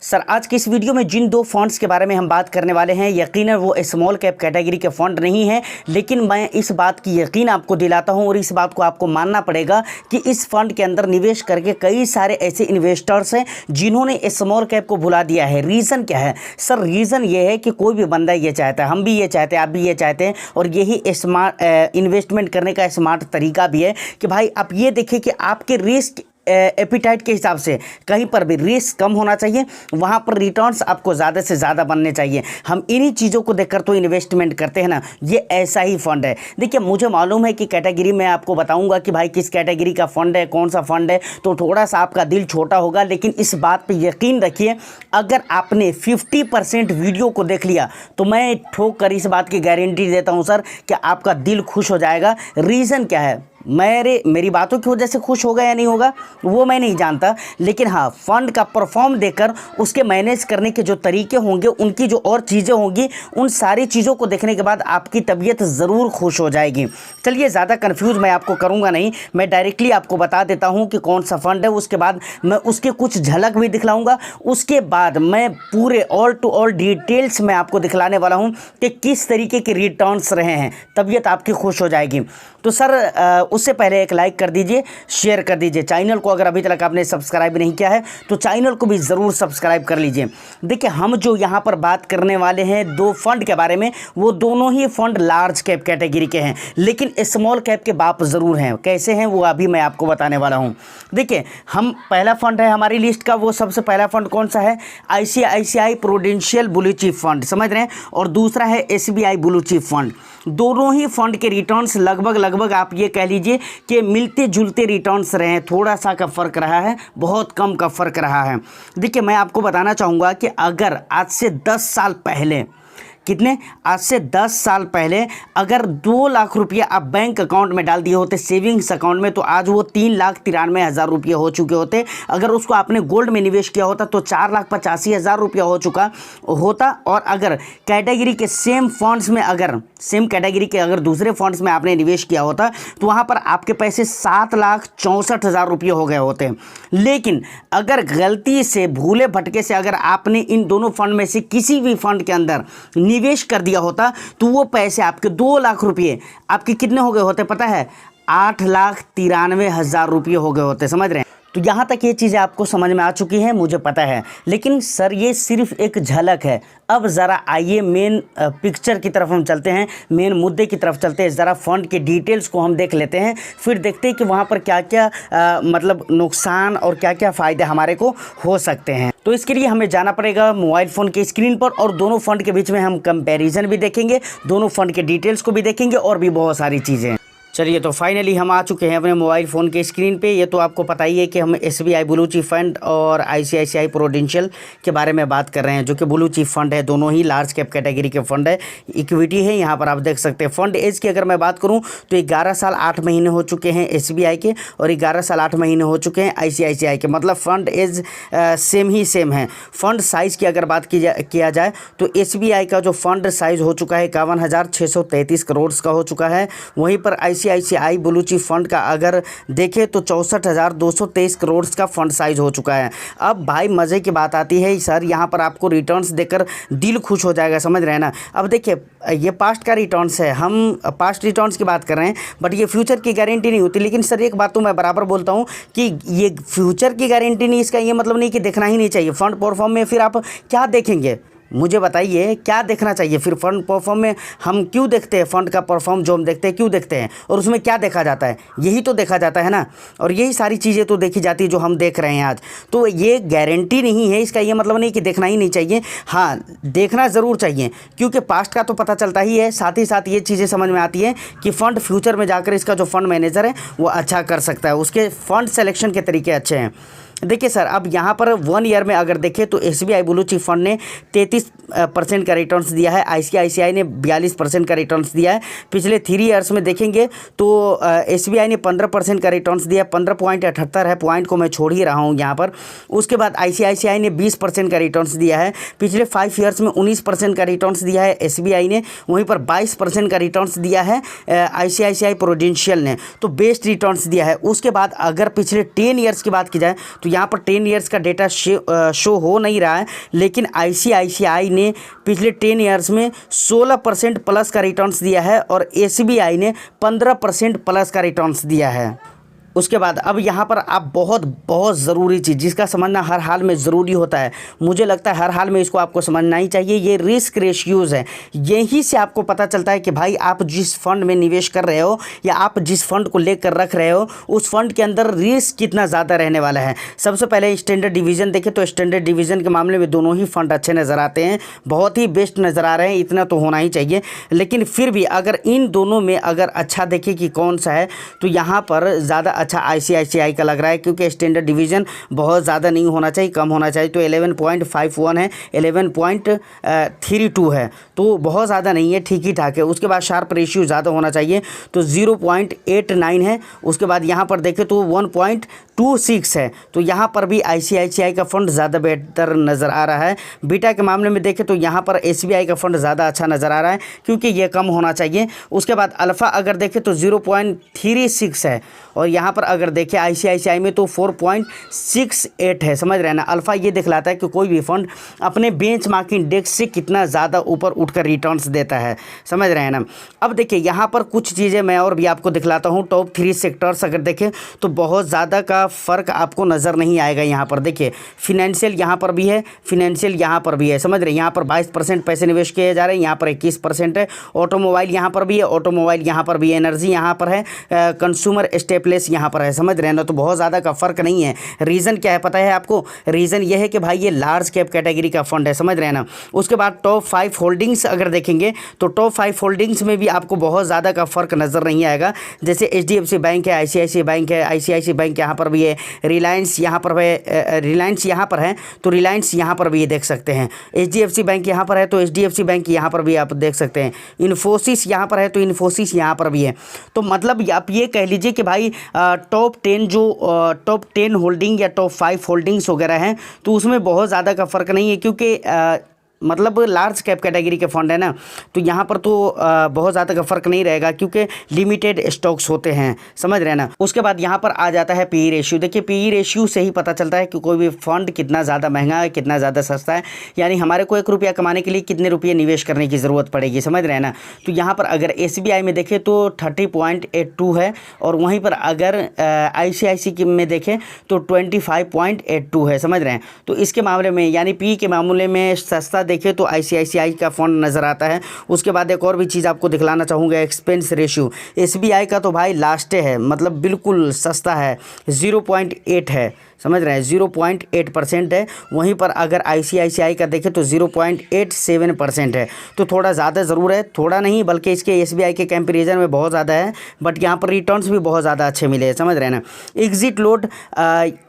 Sir आज की इस वीडियो में जिन दो फंड्स के बारे में हम बात करने वाले हैं यकीनन वो स्मॉल कैप कैटेगरी के फंड नहीं हैं, लेकिन मैं इस बात की यकीन आपको दिलाता हूं और इस बात को आपको मानना पड़ेगा कि इस फंड के अंदर निवेश करके कई सारे ऐसे इन्वेस्टर्स हैं जिन्होंने स्मॉल कैप को भुला दिया है। रीज़न क्या है सर? रीज़न ये है कि कोई भी बंदा ये चाहता है, हम भी ये चाहते हैं, आप भी ये चाहते हैं, और यही स्मार्ट इन्वेस्टमेंट करने का स्मार्ट तरीका भी है कि भाई आप ये देखिए कि आपके रिस्क एपिटाइट के हिसाब से कहीं पर भी रिस्क कम होना चाहिए, वहाँ पर रिटर्न्स आपको ज़्यादा से ज़्यादा बनने चाहिए। हम इन्हीं चीज़ों को देखकर तो इन्वेस्टमेंट करते हैं ना। ये ऐसा ही फंड है। देखिए मुझे मालूम है कि कैटेगरी में आपको बताऊंगा कि भाई किस कैटेगरी का फंड है, कौन सा फंड है, तो थोड़ा सा आपका दिल छोटा होगा, लेकिन इस बात पर यकीन रखिए अगर आपने 50% वीडियो को देख लिया तो मैं ठोक कर इस बात की गारंटी देता हूँ सर कि आपका दिल खुश हो जाएगा। रीज़न क्या है? मेरी बातों की वजह से खुश होगा या नहीं होगा वो मैं नहीं जानता, लेकिन हाँ फंड का परफॉर्म देकर उसके मैनेज करने के जो तरीके होंगे, उनकी जो और चीज़ें होंगी, उन सारी चीज़ों को देखने के बाद आपकी तबीयत ज़रूर खुश हो जाएगी। चलिए ज़्यादा कंफ्यूज मैं आपको करूँगा नहीं, मैं डायरेक्टली आपको बता देता हूँ कि कौन सा फंड है। उसके बाद मैं उसके कुछ झलक भी दिखलाऊँगा, उसके बाद मैं पूरे ऑल टू ऑल डिटेल्स में आपको दिखलाने वाला हूँ कि किस तरीके के रिटर्न्स रहे हैं। तबीयत आपकी खुश हो जाएगी। तो सर उससे पहले एक लाइक कर दीजिए, शेयर कर दीजिए। चैनल को अगर अभी तक आपने सब्सक्राइब नहीं किया है तो चैनल को भी ज़रूर सब्सक्राइब कर लीजिए। देखिए हम जो यहाँ पर बात करने वाले हैं दो फंड के बारे में, वो दोनों ही फंड लार्ज कैप कैटेगरी के हैं, लेकिन स्मॉल कैप के बाप ज़रूर हैं। कैसे हैं वो अभी मैं आपको बताने वाला हूँ। देखिए हम पहला फंड है हमारी लिस्ट का, वो सबसे पहला फंड कौन सा है? ICICI prudential blue chip fund, समझ रहे हैं, और दूसरा है SBI ब्लू चिप फंड। दोनों ही फंड के रिटर्न्स लगभग आप ये कह लीजिए कि मिलते जुलते रिटर्न्स रहे हैं। थोड़ा सा का फ़र्क रहा है, बहुत कम का फ़र्क रहा है। देखिए मैं आपको बताना चाहूँगा कि अगर आज से 10 साल पहले, आज से 10 साल पहले अगर 2 लाख रुपये आप बैंक अकाउंट में डाल दिए होते, सेविंग्स अकाउंट में, तो आज वो 3,93,000 रुपये हो चुके होते। अगर उसको आपने गोल्ड में निवेश किया होता तो 4,85,000 रुपया हो चुका होता। और अगर कैटेगरी के सेम फंड्स में, अगर सेम कैटेगरी के अगर दूसरे फंड्स में आपने निवेश किया होता तो वहाँ पर आपके पैसे 7,64,000 रुपये हो गए होते। लेकिन अगर गलती से, भूले भटके से अगर आपने इन दोनों फंड में से किसी भी फंड के अंदर निवेश कर दिया होता तो वो पैसे आपके 2 लाख रुपये आपके कितने हो गए होते पता है? 8,93,000 रुपये हो गए होते। समझ रहे हैं? तो यहाँ तक ये चीज़ें आपको समझ में आ चुकी हैं, मुझे पता है, लेकिन सर ये सिर्फ एक झलक है। अब ज़रा आइए मेन पिक्चर की तरफ हम चलते हैं, मेन मुद्दे की तरफ चलते हैं। ज़रा फंड के डिटेल्स को हम देख लेते हैं, फिर देखते हैं कि वहाँ पर क्या क्या मतलब नुकसान और क्या क्या फ़ायदे हमारे को हो सकते हैं। तो इसके लिए हमें जाना पड़ेगा मोबाइल फ़ोन के स्क्रीन पर, और दोनों फंड के बीच में हम कंपैरिजन भी देखेंगे, दोनों फंड के डिटेल्स को भी देखेंगे और भी बहुत सारी चीज़ें। चलिए तो फाइनली हम आ चुके हैं अपने मोबाइल फ़ोन के स्क्रीन पे। ये तो आपको पता ही है कि हम SBI ब्लू चिप फंड और ICICI प्रूडेंशियल के बारे में बात कर रहे हैं, जो कि ब्लू चिप फंड है। दोनों ही लार्ज कैप कैटेगरी के फंड है, इक्विटी है। यहाँ पर आप देख सकते हैं फंड एज की अगर मैं बात करूँ तो 11 साल 8 महीने हो चुके हैं SBI के, और 11 साल 8 महीने हो चुके हैं ICICI के। मतलब फ़ंड एज सेम है। फ़ंड साइज़ की अगर बात किया जाए तो SBI का जो फ़ंड साइज़ हो चुका है 51,633 करोड़ का हो चुका है। वहीं पर ICICI ब्लू चिप फंड का अगर देखें तो 64,223 करोड़ का फंड साइज हो चुका है। अब भाई मज़े की बात आती है सर, यहाँ पर आपको रिटर्न्स देखकर दिल खुश हो जाएगा, समझ रहे हैं ना। अब देखिए ये पास्ट का रिटर्न्स है, हम पास्ट रिटर्न्स की बात कर रहे हैं, बट ये फ्यूचर की गारंटी नहीं होती। लेकिन सर एक बात तो मैं बराबर बोलता हूँ कि ये फ्यूचर की गारंटी नहीं, इसका ये मतलब नहीं कि देखना ही नहीं चाहिए फंड परफॉर्म में। फिर आप क्या देखेंगे मुझे बताइए, क्या देखना चाहिए फिर? फंड परफॉर्म में हम क्यों देखते हैं? फंड का परफॉर्म जो हम देखते हैं क्यों देखते हैं, और उसमें क्या देखा जाता है? यही तो देखा जाता है ना, और यही सारी चीज़ें तो देखी जाती है जो हम देख रहे हैं आज। तो ये गारंटी नहीं है, इसका ये मतलब नहीं कि देखना ही नहीं चाहिए। हाँ देखना ज़रूर चाहिए, क्योंकि पास्ट का तो पता चलता ही है, साथ ही साथ ये चीज़ें समझ में आती है कि फ़ंड फ्यूचर में जाकर इसका जो फंड मैनेजर है वो अच्छा कर सकता है, उसके फंड सेलेक्शन के तरीके अच्छे हैं। देखिए सर अब यहाँ पर 1 ईयर में अगर देखें तो SBI ब्लू चिप फंड ने 33% का रिटर्न्स दिया है, ICICI ने 42% का रिटर्न्स दिया है। पिछले 3 ईयर्स में देखेंगे तो SBI ने 15% का रिटर्न्स दिया, 15.78 है, पॉइंट को मैं छोड़ ही रहा हूँ यहाँ पर। उसके बाद ICICI ने 20% का रिटर्न्स दिया है। पिछले 5 ईयर्स में 19% का रिटर्न्स दिया है SBI ने, वहीं पर 22% का रिटर्न्स दिया है ICICI प्रूडेंशियल ने, तो बेस्ट रिटर्न्स दिया है। उसके बाद अगर पिछले 10 ईयर्स की बात की जाए तो तो यहाँ पर 10 ईयर्स का डेटा शो हो नहीं रहा है, लेकिन ICICI ने पिछले 10 ईयर्स में 16% प्लस का रिटर्न्स दिया है और SBI ने 15% प्लस का रिटर्न्स दिया है। उसके बाद अब यहाँ पर आप बहुत ज़रूरी चीज़ जिसका समझना हर हाल में ज़रूरी होता है, मुझे लगता है हर हाल में इसको आपको समझना ही चाहिए, ये रिस्क रेशियोज़ है। यहीं से आपको पता चलता है कि भाई आप जिस फंड में निवेश कर रहे हो या आप जिस फंड को लेकर रख रहे हो उस फंड के अंदर रिस्क कितना ज़्यादा रहने वाला है। सबसे पहले स्टैंडर्ड डिवीज़न देखें तो स्टैंडर्ड डिवीज़न के मामले में दोनों ही फंड अच्छे नज़र आते हैं, बहुत ही बेस्ट नज़र आ रहे हैं, इतना तो होना ही चाहिए। लेकिन फिर भी अगर इन दोनों में अगर अच्छा देखें कि कौन सा है तो यहाँ पर ज़्यादा अच्छा ICICI का लग रहा है, क्योंकि स्टैंडर्ड डिवीज़न बहुत ज़्यादा नहीं होना चाहिए, कम होना चाहिए। तो 11.51 है, 11.32 है, तो बहुत ज़्यादा नहीं है, ठीक ही ठाक है। उसके बाद शार्प रेशियो ज़्यादा होना चाहिए तो 0.89 है। उसके बाद यहाँ पर देखें तो 1.26 है, तो यहाँ पर भी ICICI का फंड ज़्यादा बेहतर नज़र आ रहा है। बीटा के मामले में देखें तो यहाँ पर SBI का फंड ज़्यादा अच्छा नज़र आ रहा है, क्योंकि ये कम होना चाहिए। उसके बाद अल्फ़ा अगर देखें तो 0.36 है, और यहाँ पर अगर देखें ICICI में तो 4.68 है। समझ रहे हैं ना, अल्फ़ा ये दिखलाता है कि कोई भी फंड अपने बेंचमार्क इंडेक्स से कितना ज़्यादा ऊपर उठकर रिटर्न्स देता है। समझ रहे हैं ना। अब देखिए यहाँ पर कुछ चीज़ें मैं और भी आपको दिखलाता हूँ। टॉप 3 सेक्टर्स अगर देखें तो बहुत ज़्यादा का फ़र्क आपको नज़र नहीं आएगा। यहाँ पर देखिए फिनेंशियल यहाँ पर भी है, फिनेंशियल यहाँ पर भी है। समझ रहे हैं, यहाँ पर 22% पैसे निवेश किए जा रहे हैं, यहाँ पर 21% है। ऑटोमोबाइल यहाँ पर भी है, ऑटोमोबाइल यहाँ पर भी है, एनर्जी यहाँ पर है, कंज्यूमर स्टेपलेस यहाँ पर है। समझ रहे हैं ना, तो बहुत ज़्यादा का फ़र्क नहीं है। रीज़न क्या है पता है आपको? रीज़न ये है कि भाई ये लार्ज कैप कैटेगरी का फंड है। समझ रहे हैं ना। उसके बाद टॉप 5 होल्डिंग्स अगर देखेंगे तो टॉप 5 होल्डिंग्स में भी आपको बहुत ज़्यादा का फ़र्क नज़र नहीं आएगा। जैसे HDFC बैंक है, ICICI बैंक है, ICICI बैंक यहाँ पर भी है, रिलायंस यहाँ पर है, रिलायंस यहाँ पर है तो रिलायंस यहाँ पर भी ये देख सकते हैं। HDFC बैंक यहाँ पर है तो HDFC बैंक यहाँ पर भी आप देख सकते हैं। इन्फोसिस यहाँ पर है तो इन्फोसिस यहाँ पर भी है। तो मतलब आप ये कह लीजिए कि भाई टॉप 10 जो टॉप 10 होल्डिंग या टॉप 5 होल्डिंग्स वगैरह हैं तो उसमें बहुत ज़्यादा का फ़र्क नहीं है, क्योंकि मतलब लार्ज कैप कैटेगरी के फंड है ना, तो यहाँ पर तो बहुत ज़्यादा का फ़र्क नहीं रहेगा, क्योंकि लिमिटेड स्टॉक्स होते हैं। समझ रहे हैं ना। उसके बाद यहाँ पर आ जाता है PE रेशियो। देखिए PE रेशियो से ही पता चलता है कि कोई भी फंड कितना ज़्यादा महंगा है, कितना ज़्यादा सस्ता है, यानी हमारे को 1 रुपया कमाने के लिए कितने रुपये निवेश करने की ज़रूरत पड़ेगी। समझ रहे हैं ना। तो यहाँ पर अगर SBI में देखें तो 30.82 है, और वहीं पर अगर ICICI में देखें तो 25.82 है। समझ रहे हैं। तो इसके मामले में यानी PE के मामले में सस्ता देखिए तो ICICI का फंड नज़र आता है। उसके बाद एक और भी चीज़ आपको दिखलाना चाहूँगा, एक्सपेंस रेशियो। SBI का तो भाई लास्ट है, मतलब बिल्कुल सस्ता है, 0.8 है। समझ रहे हैं, 0.8% है। वहीं पर अगर ICICI का देखें तो 0.87% है। तो थोड़ा ज़्यादा ज़रूर है, थोड़ा नहीं बल्कि इसके SBI के कंपैरिजन में बहुत ज़्यादा है, बट यहाँ पर रिटर्न्स भी बहुत ज़्यादा अच्छे मिले हैं। समझ रहे हैं ना। एग्जिट लोड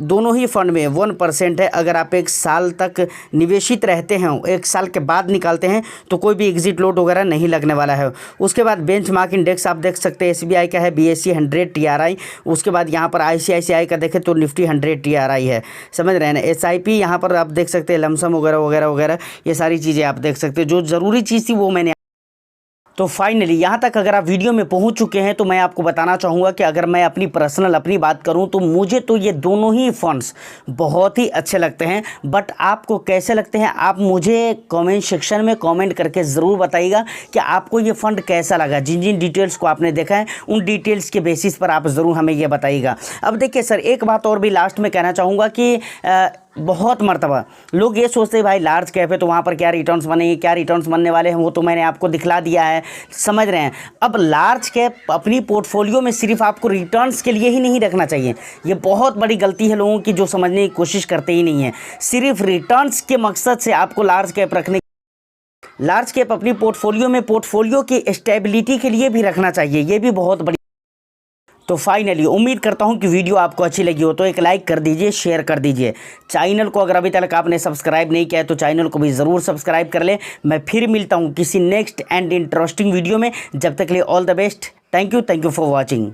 दोनों ही फंड में 1% है। अगर आप 1 साल तक निवेशित रहते हैं, 1 साल के बाद निकालते हैं तो कोई भी एग्जिट लोड वगैरह नहीं लगने वाला है। उसके बाद बेंचमार्क इंडेक्स आप देख सकते हैं, SBI का है BSE 100 TRI। उसके बाद यहाँ पर ICICI का देखें तो निफ्टी 100 TRI है। समझ रहे हैं ना। SIP यहाँ पर आप देख सकते हैं, लमसम वगैरह वगैरह वगैरह, ये सारी चीज़ें आप देख सकते हैं। जो ज़रूरी चीज़ थी वो मैंने। तो फाइनली यहाँ तक अगर आप वीडियो में पहुँच चुके हैं तो मैं आपको बताना चाहूँगा कि अगर मैं अपनी बात करूँ तो मुझे तो ये दोनों ही फंड्स बहुत ही अच्छे लगते हैं। बट आपको कैसे लगते हैं आप मुझे कमेंट सेक्शन में कमेंट करके ज़रूर बताइएगा कि आपको ये फ़ंड कैसा लगा। जिन जिन डिटेल्स को आपने देखा है उन डिटेल्स के बेसिस पर आप ज़रूर हमें ये बताइएगा। अब देखिए सर, एक बात और भी लास्ट में कहना चाहूँगा कि बहुत मर्तबा लोग ये सोचते हैं भाई लार्ज कैप है तो वहाँ पर क्या रिटर्न्स बनेंगे, क्या रिटर्न्स बनने वाले हैं, वो तो मैंने आपको दिखला दिया है। समझ रहे हैं। अब लार्ज कैप अपनी पोर्टफोलियो में सिर्फ आपको रिटर्न्स के लिए ही नहीं रखना चाहिए। ये बहुत बड़ी गलती है लोगों की, जो समझने की कोशिश करते ही नहीं है। सिर्फ रिटर्न्स के मकसद से आपको लार्ज कैप अपनी पोर्टफोलियो में पोर्टफोलियो की स्टेबिलिटी के लिए भी रखना चाहिए। ये भी बहुत बड़ी। तो फाइनली उम्मीद करता हूं कि वीडियो आपको अच्छी लगी हो तो एक लाइक कर दीजिए, शेयर कर दीजिए। चैनल को अगर अभी तक आपने सब्सक्राइब नहीं किया है तो चैनल को भी ज़रूर सब्सक्राइब कर ले। मैं फिर मिलता हूं किसी नेक्स्ट एंड इंटरेस्टिंग वीडियो में। जब तक के लिए all the best. Thank you for watching.